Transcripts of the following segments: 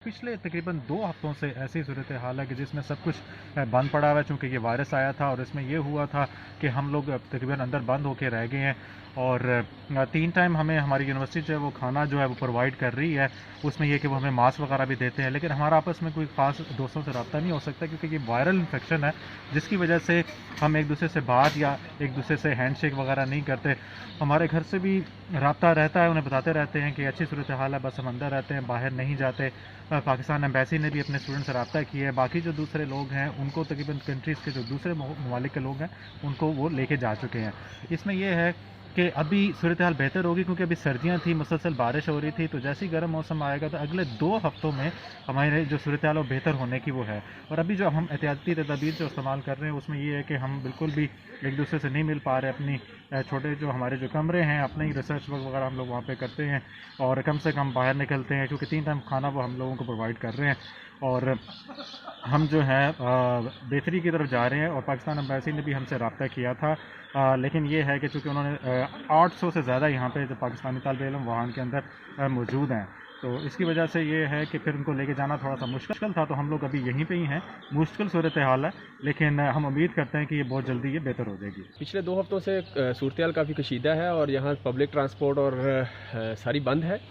पिछले तकरीबन 2 हफ्तों से ऐसी सूरत हाल है कि जिसमें सब कुछ बंद पड़ा हुआ है, चूँकि ये वायरस आया था और इसमें ये हुआ था कि हम लोग तकरीबन अंदर बंद होके रह गए हैं। और 3 टाइम हमें हमारी यूनिवर्सिटी जो है वो खाना जो है वो प्रोवाइड कर रही है। उसमें ये कि वो हमें मास्क वगैरह भी देते हैं, लेकिन हमारा आपस में कोई ख़ास दोस्तों से रब्ता नहीं हो सकता, क्योंकि ये वायरल इन्फेक्शन है जिसकी वजह से हम एक दूसरे से बात या एक दूसरे से हैंडशेक वगैरह नहीं करते। हमारे घर से भी रब्ता रहता है, उन्हें बताते रहते हैं कि अच्छी सूरत हाल है, बस हम अंदर रहते हैं, बाहर नहीं जाते। पाकिस्तान एम्बेसी ने भी अपने स्टूडेंट से रब्ता किया है। बाकी जो दूसरे लोग हैं उनको तकरीबन कंट्रीज़ के जो दूसरे ममालिक के लोग हैं उनको वो लेके जा चुके हैं। इसमें यह है कि अभी सूरत हाल बेहतर होगी, क्योंकि अभी सर्दियाँ थी, मुसलसल बारिश हो रही थी, तो जैसे ही गर्म मौसम आएगा तो अगले 2 हफ्तों में हमारे जो सूरत हाल वो बेहतर होने की वो है। और अभी जो हम एहतियाती तदाबीर जो इस्तेमाल कर रहे हैं उसमें ये है कि हम बिल्कुल भी एक दूसरे से नहीं मिल पा रहे। अपनी छोटे जो हमारे जो कमरे हैं, अपने ही रिसर्च वर्क वगैरह हम लोग वहाँ पे करते हैं और कम से कम बाहर निकलते हैं, क्योंकि 3 टाइम खाना वो हम लोगों को प्रोवाइड कर रहे हैं। और हम जो है बेहतरी की तरफ जा रहे हैं। और पाकिस्तान एम्बेसी ने भी हमसे रब्ता किया था, लेकिन ये है कि चूँकि उन्होंने 800 से ज़्यादा यहाँ पे जो पाकिस्तानी तालिब इल्म वहाँ के अंदर मौजूद हैं, तो इसकी वजह से ये है कि फिर उनको लेके जाना थोड़ा सा मुश्किल था। तो हम लोग अभी यहीं पे ही हैं। मुश्किल सूरत हाल है, लेकिन हम उम्मीद करते हैं कि ये बहुत जल्दी ये बेहतर हो जाएगी। पिछले 2 हफ्तों से सूरत हाल काफ़ी कशीदा है और यहाँ पब्लिक ट्रांसपोर्ट और सारी बंद है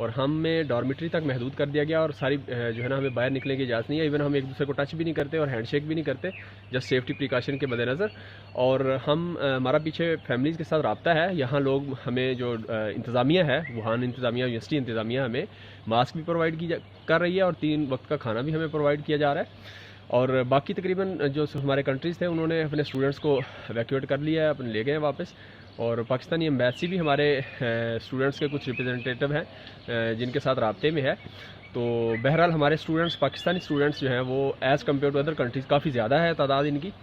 और हमें डॉर्मेट्री तक महदूद कर दिया गया और सारी जो है ना हमें बाहर निकलने की इजाज़त नहीं है। इवन हम एक दूसरे को टच भी नहीं करते और हैंडशेक भी नहीं करते, जस्ट सेफ्टी प्रिकॉशन के मद्देनज़र। और हमारा पीछे फैमिलीज़ के साथ रब्ता है। यहाँ लोग हमें जो इंतज़ामिया है, वुहान इंतज़ामिया, यूनिवर्सिटी इंतज़ामिया हमें मास्क भी प्रोवाइड कर रही है और 3 वक्त का खाना भी हमें प्रोवाइड किया जा रहा है। और बाकी तकरीबन जो हमारे कंट्रीज़ थे उन्होंने अपने स्टूडेंट्स को एवैक्यूएट कर लिया है, अपने ले गए वापस। और पाकिस्तानी एम्बेसी भी हमारे स्टूडेंट्स के कुछ रिप्रेजेंटेटिव हैं जिनके साथ राब्ते में है। तो बहरहाल हमारे स्टूडेंट्स, पाकिस्तानी स्टूडेंट्स जो हैं वो as compare to other countries काफ़ी ज़्यादा है तादाद इनकी।